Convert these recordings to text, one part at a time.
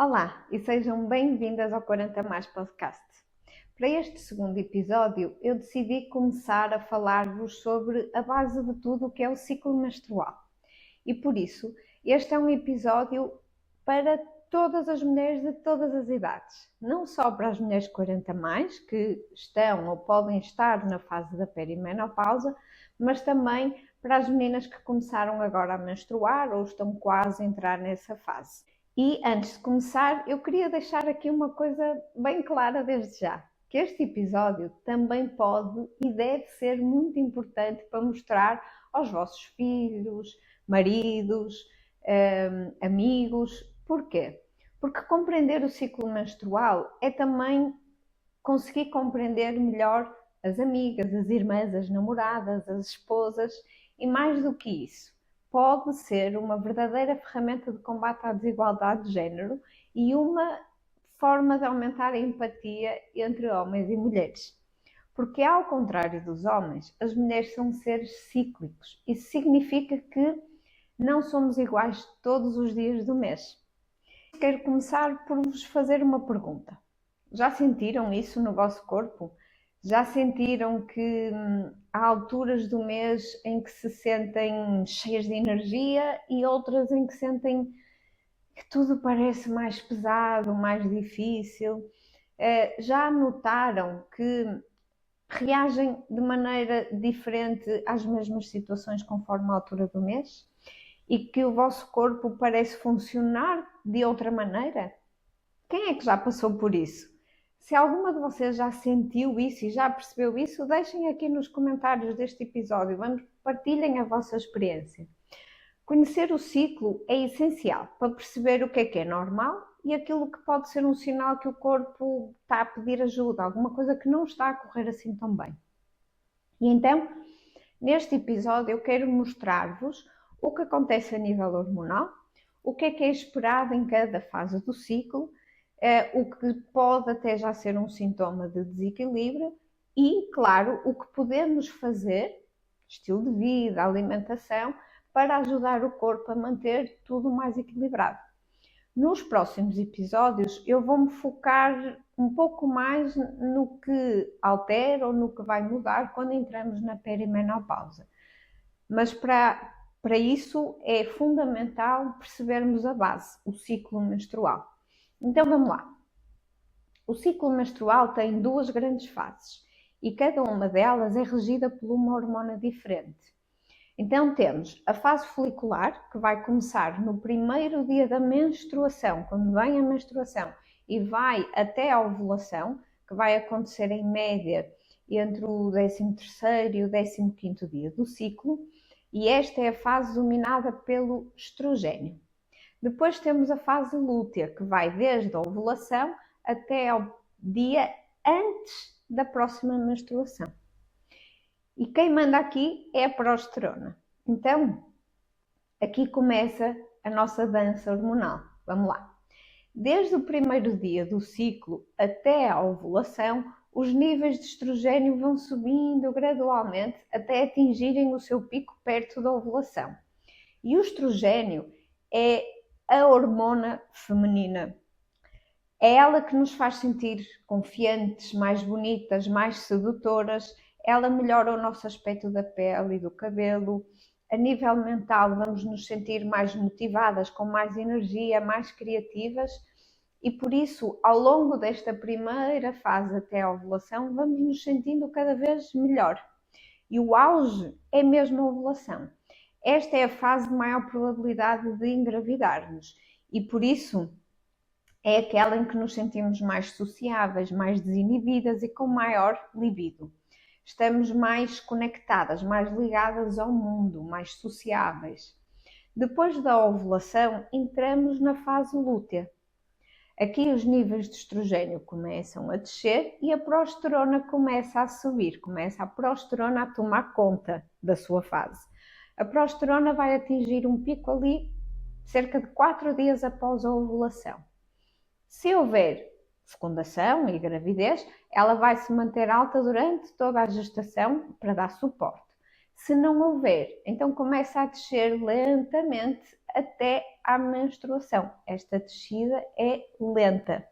Olá e sejam bem-vindas ao 40 Mais Podcast. Para este segundo episódio, eu decidi começar a falar-vos sobre a base de tudo o que é o ciclo menstrual. E por isso, este é um episódio para todas as mulheres de todas as idades. Não só para as mulheres 40 mais, que estão ou podem estar na fase da perimenopausa, mas também para as meninas que começaram agora a menstruar ou estão quase a entrar nessa fase. E antes de começar, eu queria deixar aqui uma coisa bem clara desde já, que este episódio também pode e deve ser muito importante para mostrar aos vossos filhos, maridos, amigos. Porquê? Porque compreender o ciclo menstrual é também conseguir compreender melhor as amigas, as irmãs, as namoradas, as esposas e mais do que isso, pode ser uma verdadeira ferramenta de combate à desigualdade de género e uma forma de aumentar a empatia entre homens e mulheres. Porque, ao contrário dos homens, as mulheres são seres cíclicos. Isso significa que não somos iguais todos os dias do mês. Quero começar por vos fazer uma pergunta. Já sentiram isso no vosso corpo? Já sentiram que há alturas do mês em que se sentem cheias de energia e outras em que sentem que tudo parece mais pesado, mais difícil? Já notaram que reagem de maneira diferente às mesmas situações conforme a altura do mês? E que o vosso corpo parece funcionar de outra maneira? Quem é que já passou por isso? Se alguma de vocês já sentiu isso e já percebeu isso, deixem aqui nos comentários deste episódio, partilhem a vossa experiência. Conhecer o ciclo é essencial para perceber o que é normal e aquilo que pode ser um sinal que o corpo está a pedir ajuda, alguma coisa que não está a correr assim tão bem. E então, neste episódio eu quero mostrar-vos o que acontece a nível hormonal, o que é esperado em cada fase do ciclo, o que pode até já ser um sintoma de desequilíbrio e, claro, o que podemos fazer, estilo de vida, alimentação, para ajudar o corpo a manter tudo mais equilibrado. Nos próximos episódios eu vou-me focar um pouco mais no que altera ou no que vai mudar quando entramos na perimenopausa. Mas para isso é fundamental percebermos a base, o ciclo menstrual. Então vamos lá. O ciclo menstrual tem duas grandes fases e cada uma delas é regida por uma hormona diferente. Então temos a fase folicular, que vai começar no primeiro dia da menstruação, quando vem a menstruação, e vai até a ovulação, que vai acontecer em média entre o 13º e o 15º dia do ciclo, e esta é a fase dominada pelo estrogênio. Depois temos a fase lútea, que vai desde a ovulação até ao dia antes da próxima menstruação. E quem manda aqui é a progesterona. Então, aqui começa a nossa dança hormonal. Vamos lá. Desde o primeiro dia do ciclo até a ovulação, os níveis de estrogênio vão subindo gradualmente até atingirem o seu pico perto da ovulação. E o estrogênio é a hormona feminina. É ela que nos faz sentir confiantes, mais bonitas, mais sedutoras. Ela melhora o nosso aspecto da pele e do cabelo. A nível mental, vamos nos sentir mais motivadas, com mais energia, mais criativas. E por isso, ao longo desta primeira fase até a ovulação, vamos nos sentindo cada vez melhor. E o auge é mesmo a ovulação. Esta é a fase de maior probabilidade de engravidarmos. E por isso, é aquela em que nos sentimos mais sociáveis, mais desinibidas e com maior libido. Estamos mais conectadas, mais ligadas ao mundo, mais sociáveis. Depois da ovulação, entramos na fase lútea. Aqui os níveis de estrogênio começam a descer e a progesterona começa a subir, começa a progesterona a tomar conta da sua fase. A progesterona vai atingir um pico ali cerca de 4 dias após a ovulação. Se houver fecundação e gravidez, ela vai se manter alta durante toda a gestação para dar suporte. Se não houver, então começa a descer lentamente até à menstruação. Esta descida é lenta.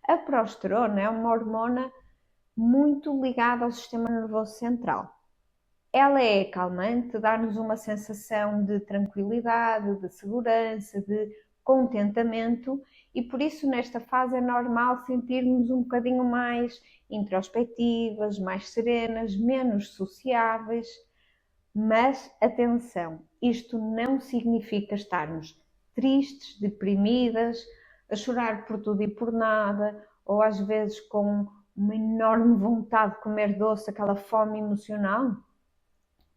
A progesterona é uma hormona muito ligada ao sistema nervoso central. Ela é calmante, dá-nos uma sensação de tranquilidade, de segurança, de contentamento e por isso nesta fase é normal sentirmos um bocadinho mais introspectivas, mais serenas, menos sociáveis. Mas atenção, isto não significa estarmos tristes, deprimidas, a chorar por tudo e por nada, ou às vezes com uma enorme vontade de comer doce, aquela fome emocional.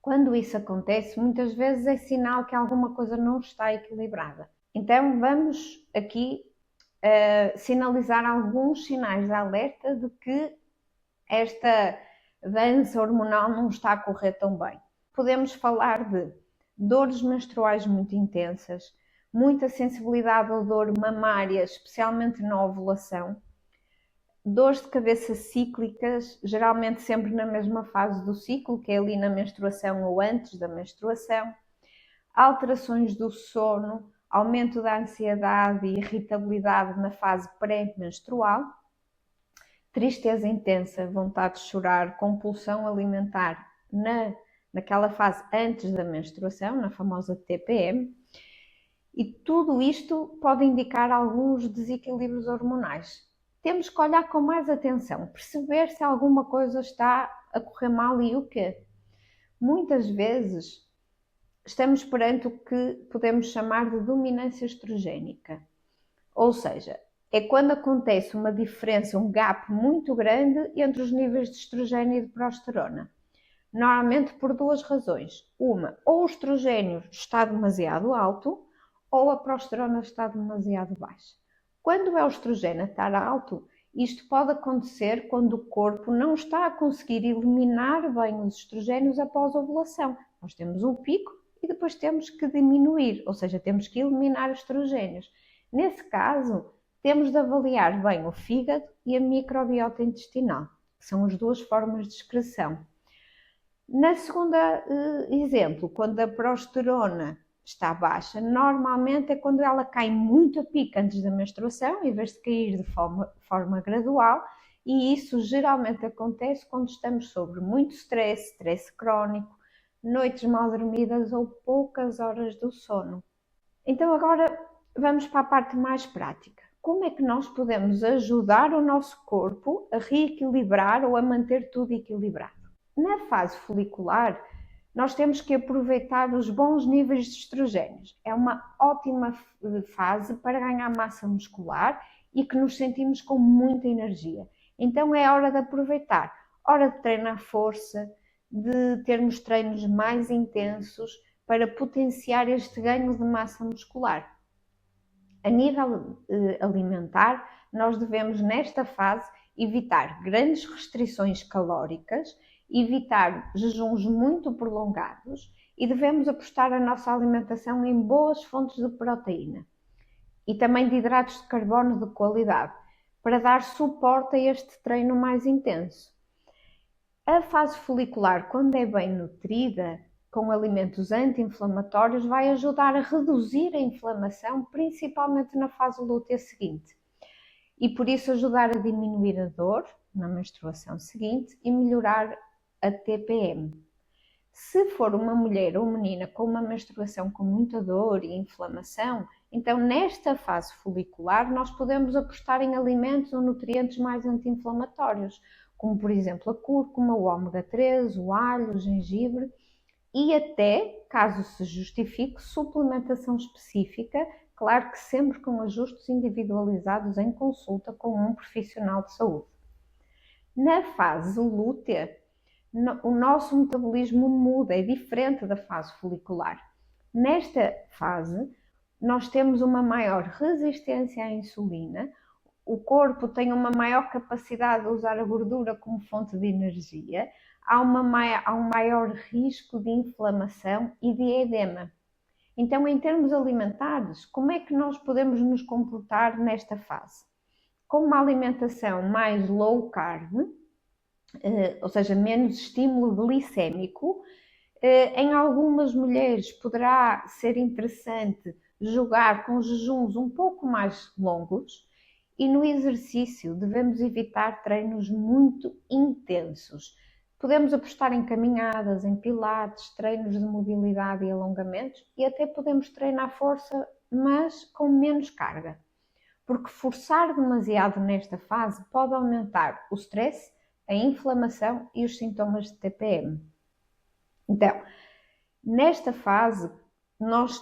Quando isso acontece, muitas vezes é sinal que alguma coisa não está equilibrada. Então vamos aqui sinalizar alguns sinais de alerta de que esta dança hormonal não está a correr tão bem. Podemos falar de dores menstruais muito intensas, muita sensibilidade à dor mamária, especialmente na ovulação, dores de cabeça cíclicas, geralmente sempre na mesma fase do ciclo, que é ali na menstruação ou antes da menstruação, alterações do sono, aumento da ansiedade e irritabilidade na fase pré-menstrual, tristeza intensa, vontade de chorar, compulsão alimentar naquela fase antes da menstruação, na famosa TPM, e tudo isto pode indicar alguns desequilíbrios hormonais. Temos que olhar com mais atenção, perceber se alguma coisa está a correr mal e o quê. Muitas vezes estamos perante o que podemos chamar de dominância estrogénica, ou seja, é quando acontece uma diferença, um gap muito grande entre os níveis de estrogênio e de progesterona. Normalmente por duas razões. Uma, ou o estrogênio está demasiado alto ou a progesterona está demasiado baixa. Quando é o estrogênio a estar alto, isto pode acontecer quando o corpo não está a conseguir eliminar bem os estrogénios após a ovulação. Nós temos um pico e depois temos que diminuir, ou seja, temos que eliminar os estrogénios. Nesse caso, temos de avaliar bem o fígado e a microbiota intestinal, que são as duas formas de excreção. Na segunda exemplo, quando a progesterona está baixa, normalmente é quando ela cai muito a pico antes da menstruação, em vez de cair de forma gradual, e isso geralmente acontece quando estamos sob muito stress, stress crónico, noites mal dormidas ou poucas horas do sono. Então agora vamos para a parte mais prática. Como é que nós podemos ajudar o nosso corpo a reequilibrar ou a manter tudo equilibrado? Na fase folicular, nós temos que aproveitar os bons níveis de estrogénios. É uma ótima fase para ganhar massa muscular e que nos sentimos com muita energia. Então é hora de aproveitar, hora de treinar força, de termos treinos mais intensos para potenciar este ganho de massa muscular. A nível alimentar, nós devemos nesta fase evitar grandes restrições calóricas, evitar jejuns muito prolongados e devemos apostar a nossa alimentação em boas fontes de proteína e também de hidratos de carbono de qualidade, para dar suporte a este treino mais intenso. A fase folicular, quando é bem nutrida, com alimentos anti-inflamatórios, vai ajudar a reduzir a inflamação, principalmente na fase lútea seguinte. E por isso ajudar a diminuir a dor na menstruação seguinte e melhorar a TPM. Se for uma mulher ou menina com uma menstruação com muita dor e inflamação, então nesta fase folicular nós podemos apostar em alimentos ou nutrientes mais anti-inflamatórios, como por exemplo a cúrcuma, o ômega 3, o alho, o gengibre e até, caso se justifique, suplementação específica, claro que sempre com ajustes individualizados em consulta com um profissional de saúde. Na fase lútea, o nosso metabolismo muda, é diferente da fase folicular. Nesta fase, nós temos uma maior resistência à insulina, o corpo tem uma maior capacidade de usar a gordura como fonte de energia, há um maior risco de inflamação e de edema. Então, em termos alimentares, como é que nós podemos nos comportar nesta fase? Com uma alimentação mais low carb, ou seja, menos estímulo glicémico, em algumas mulheres poderá ser interessante jogar com jejuns um pouco mais longos e no exercício devemos evitar treinos muito intensos. Podemos apostar em caminhadas, em pilates, treinos de mobilidade e alongamentos e até podemos treinar força, mas com menos carga. Porque forçar demasiado nesta fase pode aumentar o stress, a inflamação e os sintomas de TPM. Então, nesta fase, nós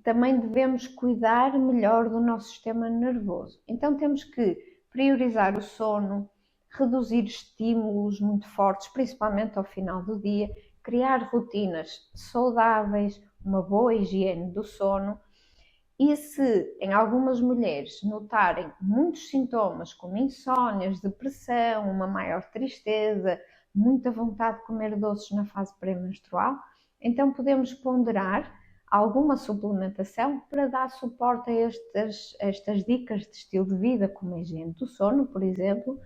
também devemos cuidar melhor do nosso sistema nervoso. Então, temos que priorizar o sono, reduzir estímulos muito fortes, principalmente ao final do dia, criar rotinas saudáveis, uma boa higiene do sono. E se em algumas mulheres notarem muitos sintomas como insónias, depressão, uma maior tristeza, muita vontade de comer doces na fase pré-menstrual, então podemos ponderar alguma suplementação para dar suporte a estas dicas de estilo de vida, como a higiene do sono, por exemplo.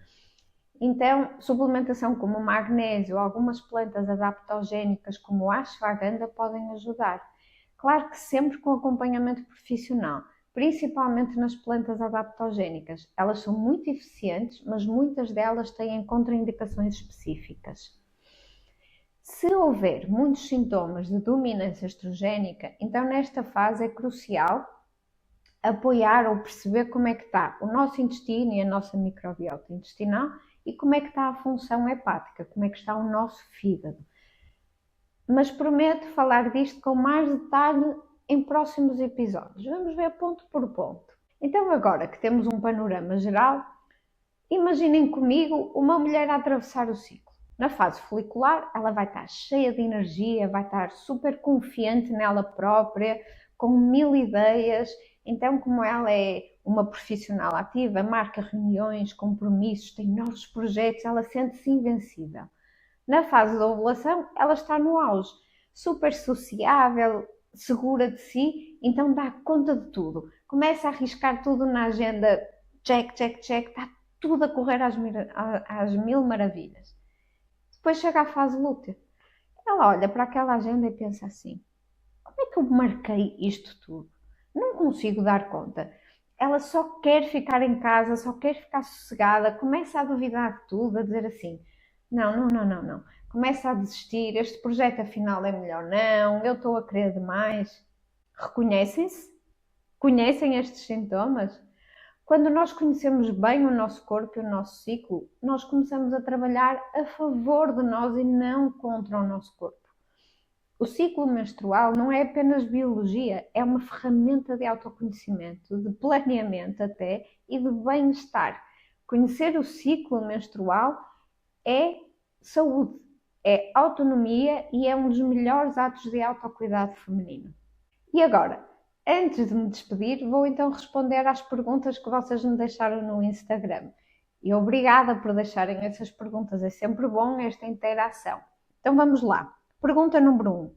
Então, suplementação como o magnésio, algumas plantas adaptogénicas como a ashwagandha podem ajudar. Claro que sempre com acompanhamento profissional, principalmente nas plantas adaptogénicas. Elas são muito eficientes, mas muitas delas têm contraindicações específicas. Se houver muitos sintomas de dominância estrogénica, então nesta fase é crucial apoiar ou perceber como é que está o nosso intestino e a nossa microbiota intestinal e como é que está a função hepática, como é que está o nosso fígado. Mas prometo falar disto com mais detalhe em próximos episódios. Vamos ver ponto por ponto. Então, agora que temos um panorama geral, imaginem comigo uma mulher a atravessar o ciclo. Na fase folicular, ela vai estar cheia de energia, vai estar super confiante nela própria, com 1000 ideias. Então, como ela é uma profissional ativa, marca reuniões, compromissos, tem novos projetos, ela sente-se invencível. Na fase da ovulação, ela está no auge, super sociável, segura de si, então dá conta de tudo. Começa a arriscar tudo na agenda, check, check, check, está tudo a correr às mil maravilhas. Depois chega à fase lútea. Ela olha para aquela agenda e pensa assim: como é que eu marquei isto tudo? Não consigo dar conta. Ela só quer ficar em casa, só quer ficar sossegada, começa a duvidar de tudo, a dizer assim: não. Começa a desistir, este projeto afinal é melhor não, eu estou a querer demais. Reconhecem-se? Conhecem estes sintomas? Quando nós conhecemos bem o nosso corpo e o nosso ciclo, nós começamos a trabalhar a favor de nós e não contra o nosso corpo. O ciclo menstrual não é apenas biologia, é uma ferramenta de autoconhecimento, de planeamento até e de bem-estar. Conhecer o ciclo menstrual é saúde, é autonomia e é um dos melhores atos de autocuidado feminino. E agora, antes de me despedir, vou então responder às perguntas que vocês me deixaram no Instagram. E obrigada por deixarem essas perguntas, é sempre bom esta interação. Então vamos lá. Pergunta número 1.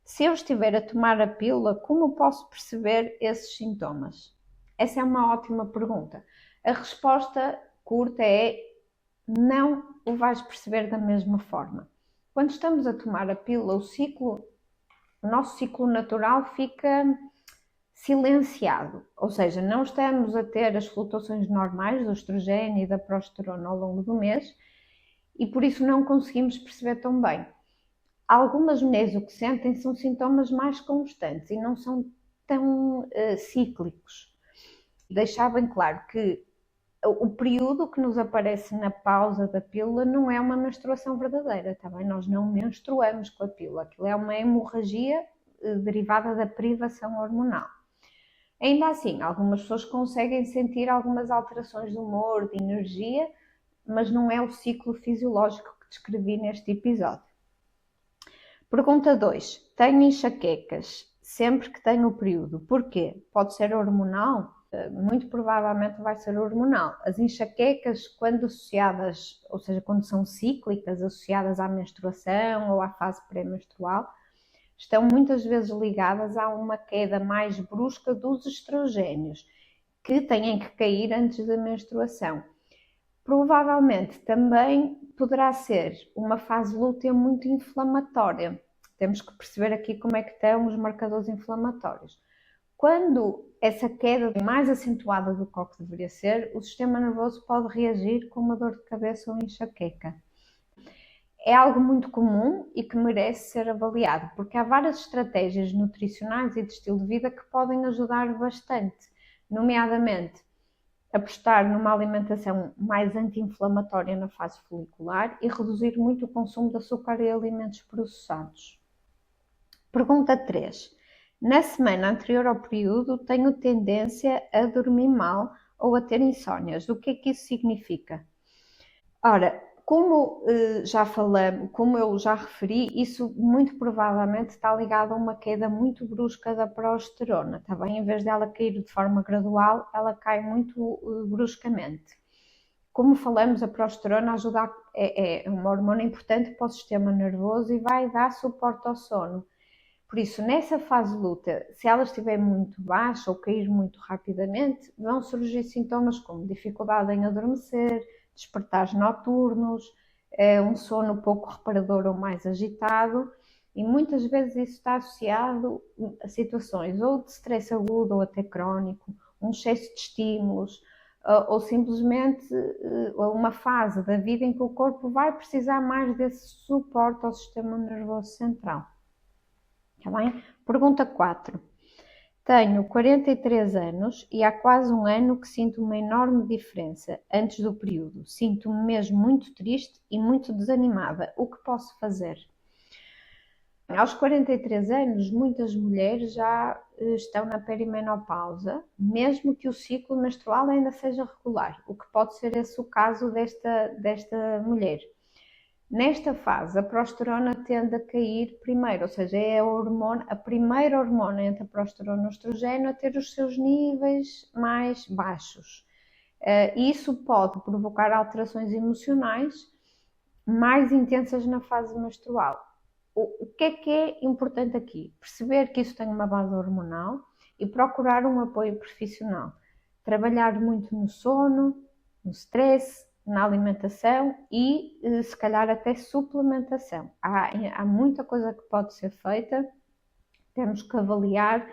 Se eu estiver a tomar a pílula, como posso perceber esses sintomas? Essa é uma ótima pergunta. A resposta curta é: não o vais perceber da mesma forma. Quando estamos a tomar a pílula, o nosso ciclo natural fica silenciado, ou seja, não estamos a ter as flutuações normais do estrogênio e da progesterona ao longo do mês e por isso não conseguimos perceber tão bem. Algumas mulheres o que sentem são sintomas mais constantes e não são tão cíclicos. Deixar bem claro que o período que nos aparece na pausa da pílula não é uma menstruação verdadeira, tá bem? Nós não menstruamos com a pílula, aquilo é uma hemorragia derivada da privação hormonal. Ainda assim, algumas pessoas conseguem sentir algumas alterações de humor, de energia, mas não é o ciclo fisiológico que descrevi neste episódio. Pergunta 2. Tenho enxaquecas sempre que tenho o período. Porquê? Pode ser hormonal? Muito provavelmente vai ser hormonal. As enxaquecas, quando associadas, ou seja, quando são cíclicas, associadas à menstruação ou à fase pré-menstrual, estão muitas vezes ligadas a uma queda mais brusca dos estrogénios, que têm que cair antes da menstruação. Provavelmente também poderá ser uma fase lútea muito inflamatória. Temos que perceber aqui como é que estão os marcadores inflamatórios. Quando essa queda é mais acentuada do que o que deveria ser, o sistema nervoso pode reagir com uma dor de cabeça ou enxaqueca. É algo muito comum e que merece ser avaliado, porque há várias estratégias nutricionais e de estilo de vida que podem ajudar bastante, nomeadamente apostar numa alimentação mais anti-inflamatória na fase folicular e reduzir muito o consumo de açúcar e alimentos processados. Pergunta 3. Na semana anterior ao período, tenho tendência a dormir mal ou a ter insónias. O que é que isso significa? Ora, como já falamos, como eu já referi, isso muito provavelmente está ligado a uma queda muito brusca da progesterona, está bem? Em vez dela cair de forma gradual, ela cai muito bruscamente. Como falamos, a progesterona é uma hormona importante para o sistema nervoso e vai dar suporte ao sono. Por isso, nessa fase de luta, se ela estiver muito baixa ou cair muito rapidamente, vão surgir sintomas como dificuldade em adormecer, despertares noturnos, um sono pouco reparador ou mais agitado, e muitas vezes isso está associado a situações ou de stress agudo ou até crónico, um excesso de estímulos, ou simplesmente uma fase da vida em que o corpo vai precisar mais desse suporte ao sistema nervoso central. Está bem? Pergunta 4. Tenho 43 anos e há quase um ano que sinto uma enorme diferença antes do período. Sinto-me mesmo muito triste e muito desanimada. O que posso fazer? Aos 43 anos, muitas mulheres já estão na perimenopausa, mesmo que o ciclo menstrual ainda seja regular, o que pode ser esse o caso desta mulher. Nesta fase, a progesterona tende a cair primeiro, ou seja, é a primeira hormona entre a progesterona e o estrogênio a ter os seus níveis mais baixos. Isso pode provocar alterações emocionais mais intensas na fase menstrual. O que é importante aqui? Perceber que isso tem uma base hormonal e procurar um apoio profissional. Trabalhar muito no sono, no stress, na alimentação e se calhar até suplementação. Há muita coisa que pode ser feita, temos que avaliar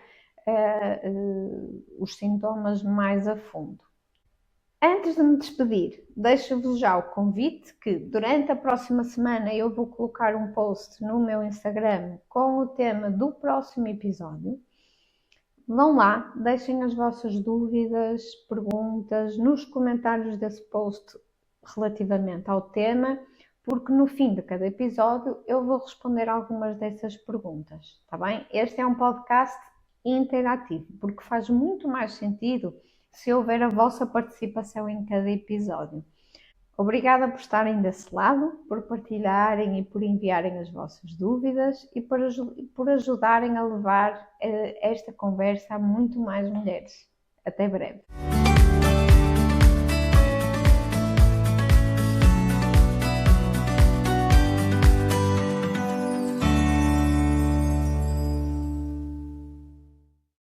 os sintomas mais a fundo. Antes de me despedir, deixo-vos já o convite que durante a próxima semana eu vou colocar um post no meu Instagram com o tema do próximo episódio. Vão lá, deixem as vossas dúvidas, perguntas nos comentários desse post relativamente ao tema, porque no fim de cada episódio eu vou responder algumas dessas perguntas, está bem? Este é um podcast interativo, porque faz muito mais sentido se houver a vossa participação em cada episódio. Obrigada por estarem desse lado, por partilharem e por enviarem as vossas dúvidas e por ajudarem a levar esta conversa a muito mais mulheres. Até breve.